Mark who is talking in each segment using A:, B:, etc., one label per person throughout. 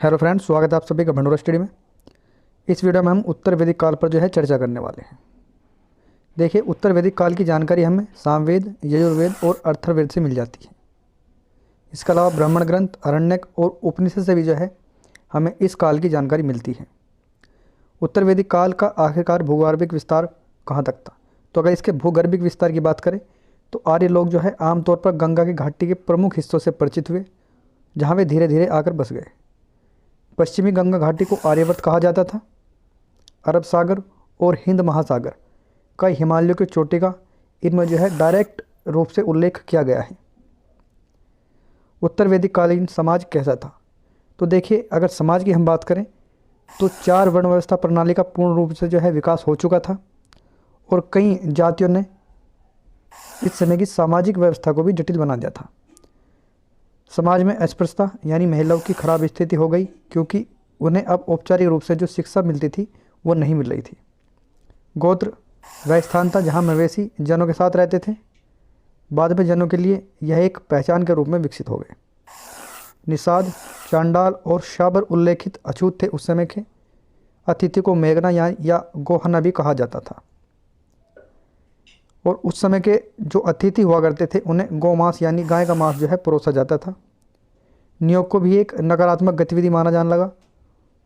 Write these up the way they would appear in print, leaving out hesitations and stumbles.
A: Hello friends, स्वागत है आप सभी का भंडोरा स्टडी में। इस वीडियो में हम उत्तर वैदिक काल पर चर्चा करने वाले हैं। देखिए, उत्तर वैदिक काल की जानकारी हमें सामवेद, यजुर्वेद और अथर्ववेद से मिल जाती है। इसके अलावा ब्राह्मण ग्रंथ, आरण्यक और उपनिषद से भी हमें इस काल की जानकारी मिलती है। उत्तर वैदिक काल का आखिरकार भूगर्भिक विस्तार कहाँ तक था? तो अगर इसके भूगर्भिक विस्तार की बात करें तो आर्य लोग आमतौर पर गंगा की घाटी के प्रमुख हिस्सों से परिचित हुए, जहाँ वे धीरे धीरे आकर बस गए। पश्चिमी गंगा घाटी को आर्यावर्त कहा जाता था। अरब सागर और हिंद महासागर का हिमालयों की चोटी का इनमें डायरेक्ट रूप से उल्लेख किया गया है। उत्तर वैदिक कालीन समाज कैसा था? तो देखिए, अगर समाज की हम बात करें तो 4 वर्ण व्यवस्था प्रणाली का पूर्ण रूप से विकास हो चुका था और कई जातियों ने इस समय की सामाजिक व्यवस्था को भी जटिल बना दिया था। समाज में अस्पृश्यता यानी महिलाओं की खराब स्थिति हो गई, क्योंकि उन्हें अब औपचारिक रूप से जो शिक्षा मिलती थी वो नहीं मिल रही थी। गोत्र वह स्थान था जहाँ मवेशी जनों के साथ रहते थे। बाद में जनों के लिए यह एक पहचान के रूप में विकसित हो गए। निषाद, चांडाल और शाबर उल्लेखित अछूत थे उस समय के। अतिथि को मेघना या गोहना भी कहा जाता था। और उस समय के जो अतिथि हुआ करते थे उन्हें गौमांस यानी गाय का मांस परोसा जाता था। नियोग को भी एक नकारात्मक गतिविधि माना जाने लगा।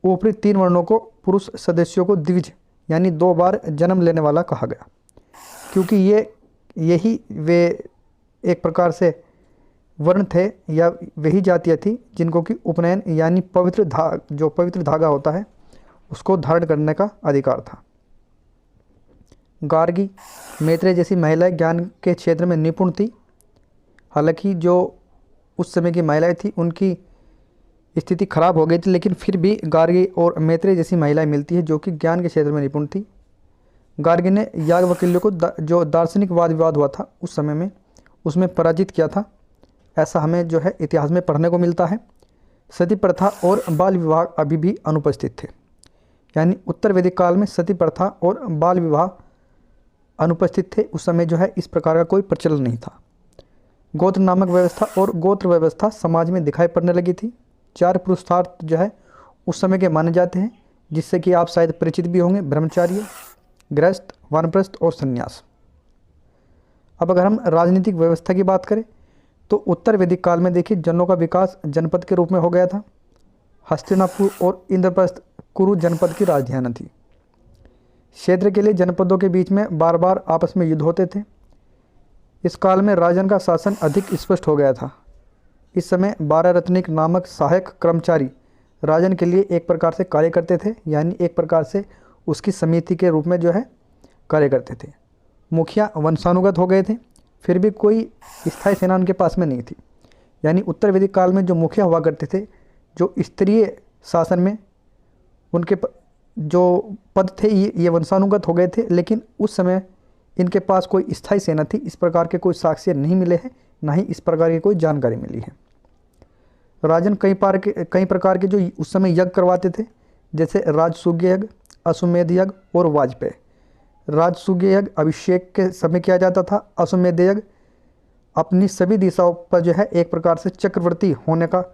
A: ऊपरी 3 वर्णों को पुरुष सदस्यों को द्विज यानी 2 बार जन्म लेने वाला कहा गया, क्योंकि यही वे एक प्रकार से वर्ण थे या वही जातियाँ थी जिनको कि उपनयन यानी पवित्र धागा होता है उसको धारण करने का अधिकार था। गार्गी, मैत्रेय जैसी महिलाएं ज्ञान के क्षेत्र में निपुण थी। हालांकि जो उस समय की महिलाएं थी उनकी स्थिति खराब हो गई थी, लेकिन फिर भी गार्गी और मैत्रेय जैसी महिलाएं मिलती है जो कि ज्ञान के क्षेत्र में निपुण थी। गार्गी ने याज्ञवल्क्य को जो दार्शनिक वाद विवाद हुआ था उस समय में उसमें पराजित किया था। ऐसा हमें इतिहास में पढ़ने को मिलता है। सती प्रथा और बाल विवाह अभी भी अनुपस्थित थे, यानी उत्तर वैदिक काल में सती प्रथा और बाल विवाह अनुपस्थित थे। उस समय इस प्रकार का कोई प्रचलन नहीं था। गोत्र नामक व्यवस्था और गोत्र व्यवस्था समाज में दिखाई पड़ने लगी थी। 4 पुरुषार्थ उस समय के माने जाते हैं, जिससे कि आप शायद परिचित भी होंगे: ब्रह्मचार्य, गृहस्थ, वानप्रस्थ और संन्यास। अब अगर हम राजनीतिक व्यवस्था की बात करें तो उत्तर वैदिक काल में देखिए जनों का विकास जनपद के रूप में हो गया था। हस्तिनापुर और इंद्रप्रस्थ कुरु जनपद की राजधानी थी। क्षेत्र के लिए जनपदों के बीच में बार बार आपस में युद्ध होते थे। इस काल में राजन का शासन अधिक स्पष्ट हो गया था। इस समय 12 रत्निक नामक सहायक कर्मचारी राजन के लिए एक प्रकार से कार्य करते थे, यानी एक प्रकार से उसकी समिति के रूप में कार्य करते थे। मुखिया वंशानुगत हो गए थे, फिर भी कोई स्थायी सेना उनके पास में नहीं थी। यानी उत्तर वैदिक काल में जो मुखिया हुआ करते थे, जो स्तरीय शासन में उनके जो पद थे ये वंशानुगत हो गए थे, लेकिन उस समय इनके पास कोई स्थायी सेना थी। इस प्रकार के कोई साक्ष्य नहीं मिले हैं, ना ही इस प्रकार की कोई जानकारी मिली है। राजन कई प्रकार के जो उस समय यज्ञ करवाते थे, जैसे राजसूय यज्ञ, अश्वमेध यज्ञ और वाजपेय। राजसूय यज्ञ अभिषेक के समय किया जाता था। अश्वमेध यज्ञ अपनी सभी दिशाओं पर एक प्रकार से चक्रवर्ती होने का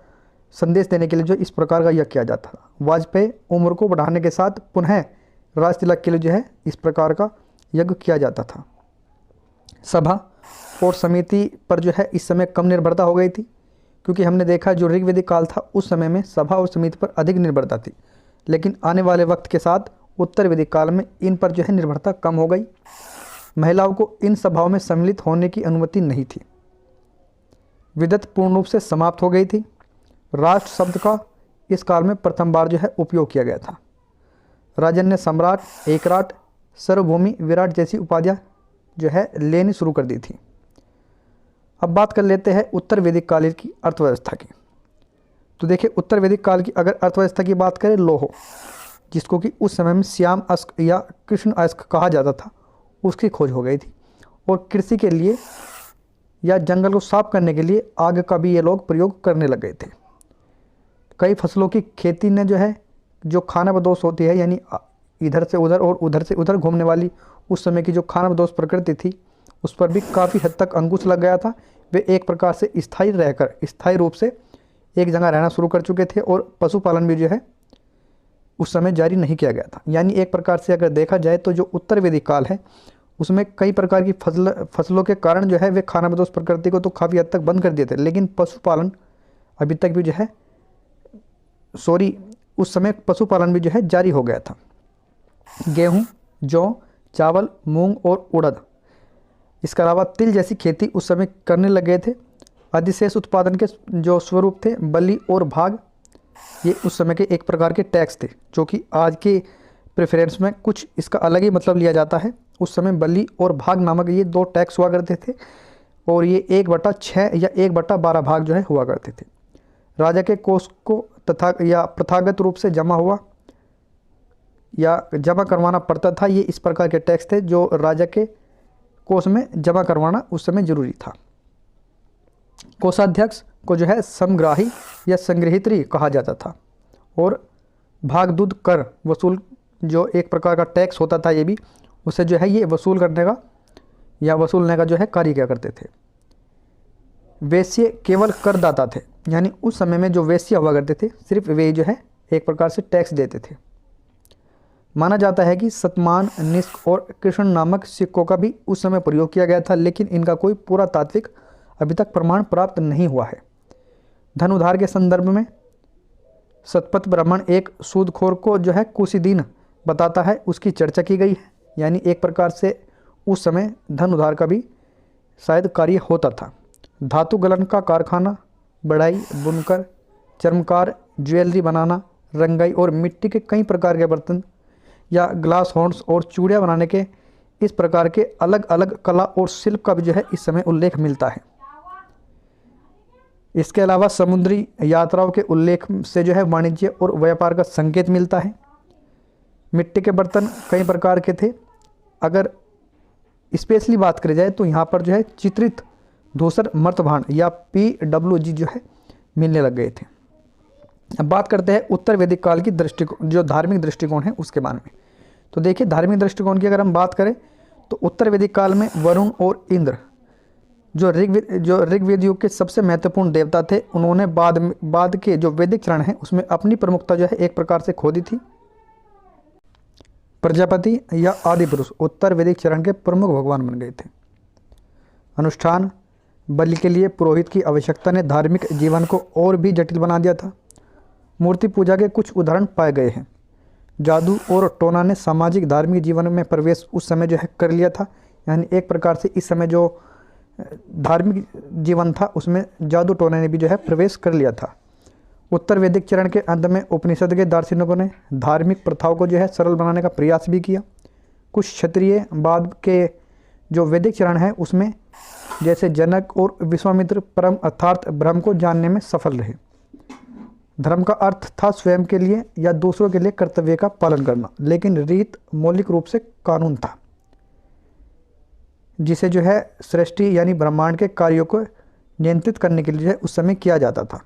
A: संदेश देने के लिए इस प्रकार का यज्ञ किया जाता था। वाजपेय उम्र को बढ़ाने के साथ पुनः राज तिलक के लिए इस प्रकार का यज्ञ किया जाता था। सभा और समिति पर इस समय कम निर्भरता हो गई थी, क्योंकि हमने देखा जो ऋग्वैदिक काल था उस समय में सभा और समिति पर अधिक निर्भरता थी, लेकिन आने वाले वक्त के साथ उत्तर वैदिक काल में इन पर निर्भरता कम हो गई। महिलाओं को इन सभाओं में सम्मिलित होने की अनुमति नहीं थी। विदत पूर्ण रूप से समाप्त हो गई थी। राष्ट्र शब्द का इस काल में प्रथम बार उपयोग किया गया था। राजन ने सम्राट, एकराट, सर्वभूमि, विराट जैसी उपाधियां लेनी शुरू कर दी थी। अब बात कर लेते हैं उत्तर वैदिक काल की अर्थव्यवस्था की। तो देखिए, उत्तर वैदिक काल की अगर अर्थव्यवस्था की बात करें, लौह, जिसको कि उस समय में श्याम अश्क या कृष्ण अश्क कहा जाता था, उसकी खोज हो गई थी। और कृषि के लिए या जंगल को साफ करने के लिए आग का भी ये लोग प्रयोग करने लग गए थे। कई फसलों की खेती ने जो खाना बदोश होती है, यानी इधर से उधर और उधर से उधर घूमने वाली उस समय की जो खाना बदोश प्रकृति थी, उस पर भी काफ़ी हद तक अंकुश लग गया था। वे एक प्रकार से स्थायी रूप से एक जगह रहना शुरू कर चुके थे और पशुपालन भी जो है उस समय जारी नहीं किया गया था। यानी एक प्रकार से अगर देखा जाए तो जो उत्तर वैदिक काल है उसमें कई प्रकार की फसलों के कारण जो है वे खानाबदोश प्रकृति को तो काफ़ी हद तक बंद कर दिए थे, लेकिन पशुपालन अभी तक भी जो है उस समय पशुपालन भी जो है जारी हो गया था। गेहूँ, जौ, चावल, मूंग और उड़द, इसके अलावा तिल जैसी खेती उस समय करने लगे थे। अधिशेष उत्पादन के जो स्वरूप थे बलि और भाग, ये उस समय के एक प्रकार के टैक्स थे, जो कि आज के प्रेफरेंस में कुछ इसका अलग ही मतलब लिया जाता है। उस समय बलि और भाग नामक ये 2 टैक्स हुआ करते थे और ये 1/6 या 1/12 भाग जो है हुआ करते थे। राजा के कोष को प्रथागत रूप से जमा करवाना पड़ता था। ये इस प्रकार के टैक्स थे जो राजा के कोष में जमा करवाना उस समय जरूरी था। कोषाध्यक्ष को जो है समग्राही या संग्रहित्री कहा जाता था और भागदूद कर वसूल जो एक प्रकार का टैक्स होता था, ये भी उसे जो है ये वसूलने का जो है कार्य किया करते थे। वैश्य केवल करदाता थे, यानी उस समय में जो वैश्य हुआ करते थे सिर्फ वे जो है एक प्रकार से टैक्स देते थे। माना जाता है कि शतमान, निष्क और कृष्ण नामक सिक्कों का भी उस समय प्रयोग किया गया था, लेकिन इनका कोई पूरा तात्विक अभी तक प्रमाण प्राप्त नहीं हुआ है। धन उधार के संदर्भ में शतपथ ब्राह्मण एक सूदखोर को जो है कुशीदीन बताता है, उसकी चर्चा की गई है। यानी एक प्रकार से उस समय धन उधार का भी शायद कार्य होता था। धातु गलन का कारखाना, बढ़ाई, बुनकर, चर्मकार, ज्वेलरी बनाना, रंगाई और मिट्टी के कई प्रकार के बर्तन या ग्लास हॉर्न्स और चूड़ियाँ बनाने के इस प्रकार के अलग अलग कला और शिल्प का भी जो है इस समय उल्लेख मिलता है। इसके अलावा समुद्री यात्राओं के उल्लेख से जो है वाणिज्य और व्यापार का संकेत मिलता है। मिट्टी के बर्तन कई प्रकार के थे। अगर स्पेशली बात करी जाए तो यहाँ पर जो है चित्रित धूसर मर्तभांड या PWG जो है मिलने लग गए थे। अब बात करते हैं उत्तर वैदिक काल की दृष्टिकोण, जो धार्मिक दृष्टिकोण है उसके बारे में। तो देखिए, धार्मिक दृष्टिकोण की अगर हम बात करें तो उत्तर वैदिक काल में वरुण और इंद्र जो ऋग्वेद युग के सबसे महत्वपूर्ण देवता थे, उन्होंने बाद के जो वैदिक चरण है उसमें अपनी प्रमुखता जो है एक प्रकार से खो दी थी। प्रजापति या आदि पुरुष उत्तर वैदिक चरण के प्रमुख भगवान बन गए थे। अनुष्ठान बलि के लिए पुरोहित की आवश्यकता ने धार्मिक जीवन को और भी जटिल बना दिया था। मूर्ति पूजा के कुछ उदाहरण पाए गए हैं। जादू और टोना ने सामाजिक धार्मिक जीवन में प्रवेश उस समय जो है कर लिया था। यानी एक प्रकार से इस समय जो धार्मिक जीवन था उसमें जादू टोने ने भी जो है प्रवेश कर लिया था। उत्तर वैदिक चरण के अंत में उपनिषद के दार्शनिकों ने धार्मिक प्रथाओं को जो है सरल बनाने का प्रयास भी किया। कुछ क्षत्रिय बाद के जो वैदिक चरण है उसमें जैसे जनक और विश्वामित्र परम अर्थात ब्रह्म को जानने में सफल रहे। धर्म का अर्थ था स्वयं के लिए या दूसरों के लिए कर्तव्य का पालन करना, लेकिन रीत मौलिक रूप से कानून था जिसे जो है सृष्टि यानी ब्रह्मांड के कार्यों को नियंत्रित करने के लिए उस समय किया जाता था।